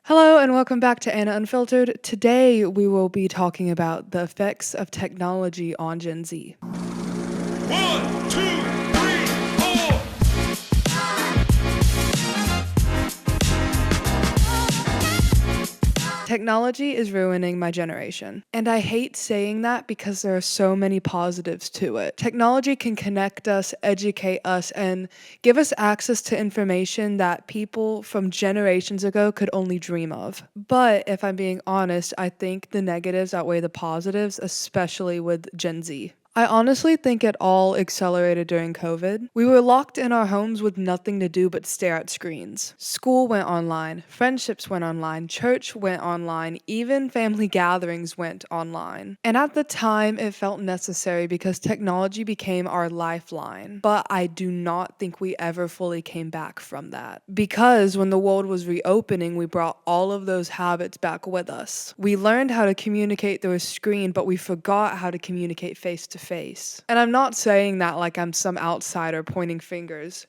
Hello and welcome back to Anna Unfiltered. Today we will be talking about the effects of technology on Gen Z. 1, 2, 3, 4. Technology is ruining my generation. And I hate saying that because there are so many positives to it. Technology can connect us, educate us, and give us access to information that people from generations ago could only dream of. But if I'm being honest, I think the negatives outweigh the positives, especially with Gen Z. I honestly think it all accelerated during COVID. We were locked in our homes with nothing to do but stare at screens. School went online, friendships went online, church went online, even family gatherings went online. And at the time, it felt necessary because technology became our lifeline. But I do not think we ever fully came back from that. Because when the world was reopening, we brought all of those habits back with us. We learned how to communicate through a screen, but we forgot how to communicate face to face. And I'm not saying that like I'm some outsider pointing fingers.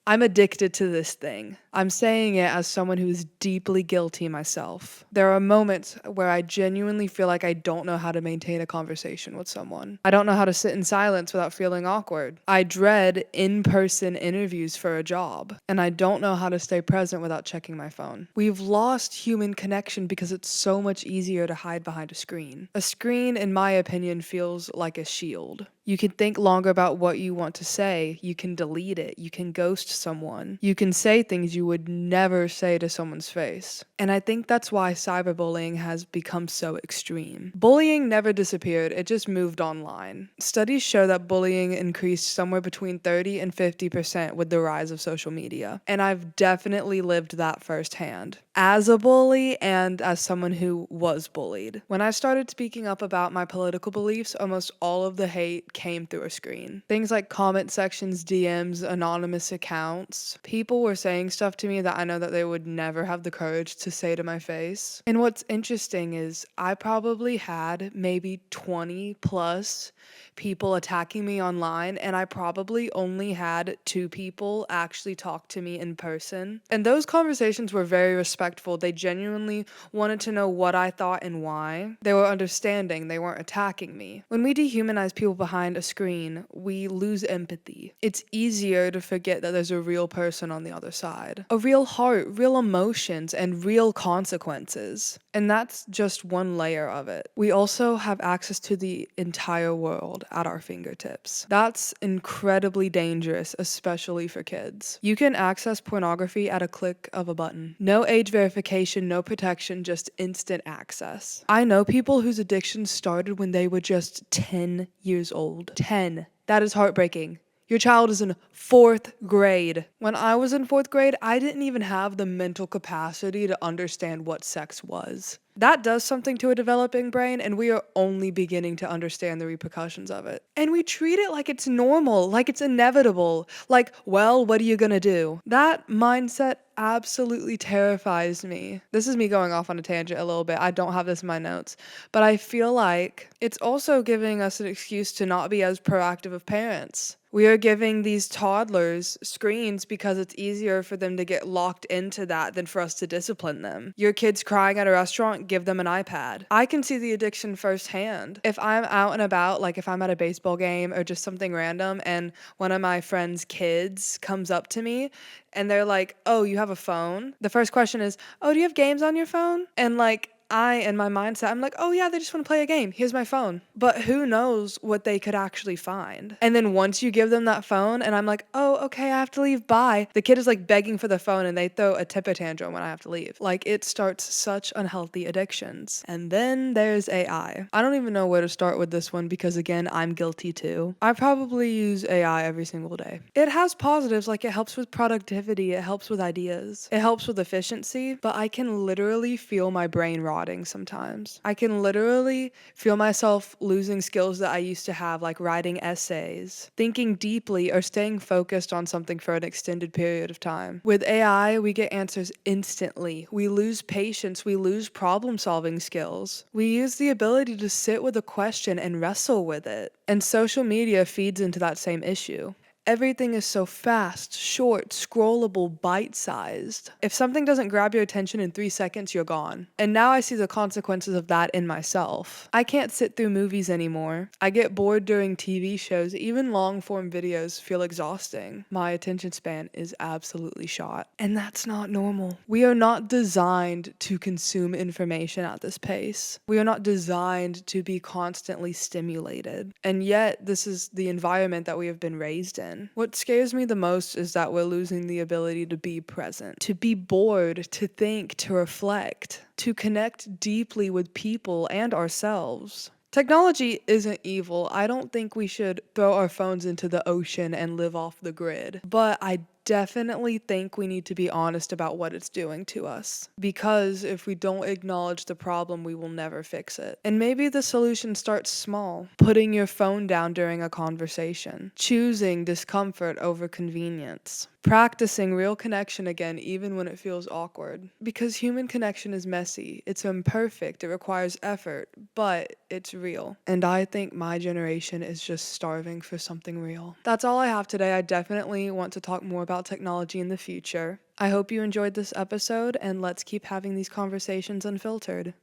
I'm addicted to this thing. I'm saying it as someone who is deeply guilty myself. There are moments where I genuinely feel like I don't know how to maintain a conversation with someone. I don't know how to sit in silence without feeling awkward. I dread in-person interviews for a job, and I don't know how to stay present without checking my phone. We've lost human connection because it's so much easier to hide behind a screen. A screen, in my opinion, feels like a shield. You can think longer about what you want to say. You can delete it. You can ghost someone. You can say things you would never say to someone's face. And I think that's why cyberbullying has become so extreme. Bullying never disappeared, it just moved online. Studies show that bullying increased somewhere between 30 and 50% with the rise of social media. And I've definitely lived that firsthand. As a bully and as someone who was bullied. When I started speaking up about my political beliefs, almost all of the hate came through a screen. Things like comment sections, DMs, anonymous accounts. People were saying stuff to me that I know that they would never have the courage to say to my face. And what's interesting is I probably had maybe 20 plus people attacking me online, and I probably only had 2 people actually talk to me in person. And those conversations were very respectful. They genuinely wanted to know what I thought and why. They were understanding, they weren't attacking me. When we dehumanize people behind a screen, we lose empathy. It's easier to forget that there's a real person on the other side. A real heart, real emotions, and real consequences. And that's just one layer of it. We also have access to the entire world at our fingertips. That's incredibly dangerous, especially for kids. You can access pornography at a click of a button. No age verification, no protection, just instant access. I know people whose addiction started when they were just 10 years old. 10. That is heartbreaking. Your child is in 4th grade. When I was in 4th grade, I didn't even have the mental capacity to understand what sex was. That does something to a developing brain, and we are only beginning to understand the repercussions of it. And we treat it like it's normal, like it's inevitable, like, well, what are you gonna do? That mindset absolutely terrifies me. This is me going off on a tangent a little bit. I don't have this in my notes, but I feel like it's also giving us an excuse to not be as proactive of parents. We are giving these toddlers screens because it's easier for them to get locked into that than for us to discipline them. Your kid's crying at a restaurant, give them an iPad. I can see the addiction firsthand. If I'm out and about, like if I'm at a baseball game or just something random and one of my friend's kids comes up to me and they're like, "Oh, you have a phone?" The first question is, "Oh, do you have games on your phone?" And like, in my mindset, I'm like, oh yeah, they just want to play a game. Here's my phone. But who knows what they could actually find? And then once you give them that phone and I'm like, oh, okay, I have to leave, bye. The kid is like begging for the phone and they throw a temper tantrum when I have to leave. Like it starts such unhealthy addictions. And then there's AI. I don't even know where to start with this one because again, I'm guilty too. I probably use AI every single day. It has positives, like it helps with productivity, it helps with ideas, it helps with efficiency, but I can literally feel my brain rotting sometimes. I can literally feel myself losing skills that I used to have, like writing essays, thinking deeply, or staying focused on something for an extended period of time. With AI, we get answers instantly. We lose patience, we lose problem-solving skills. We use the ability to sit with a question and wrestle with it. And social media feeds into that same issue. Everything is so fast, short, scrollable, bite-sized. If something doesn't grab your attention in 3 seconds, you're gone. And now I see the consequences of that in myself. I can't sit through movies anymore. I get bored during TV shows. Even long-form videos feel exhausting. My attention span is absolutely shot. And that's not normal. We are not designed to consume information at this pace. We are not designed to be constantly stimulated. And yet, this is the environment that we have been raised in. What scares me the most is that we're losing the ability to be present, to be bored, to think, to reflect, to connect deeply with people and ourselves. Technology isn't evil. I don't think we should throw our phones into the ocean and live off the grid. But I definitely think we need to be honest about what it's doing to us. Because if we don't acknowledge the problem, we will never fix it. And maybe the solution starts small. Putting your phone down during a conversation. Choosing discomfort over convenience. Practicing real connection again, even when it feels awkward. Because human connection is messy, it's imperfect, it requires effort, but it's real. And I think my generation is just starving for something real. That's all I have today. I definitely want to talk more about technology in the future. I hope you enjoyed this episode, and let's keep having these conversations unfiltered.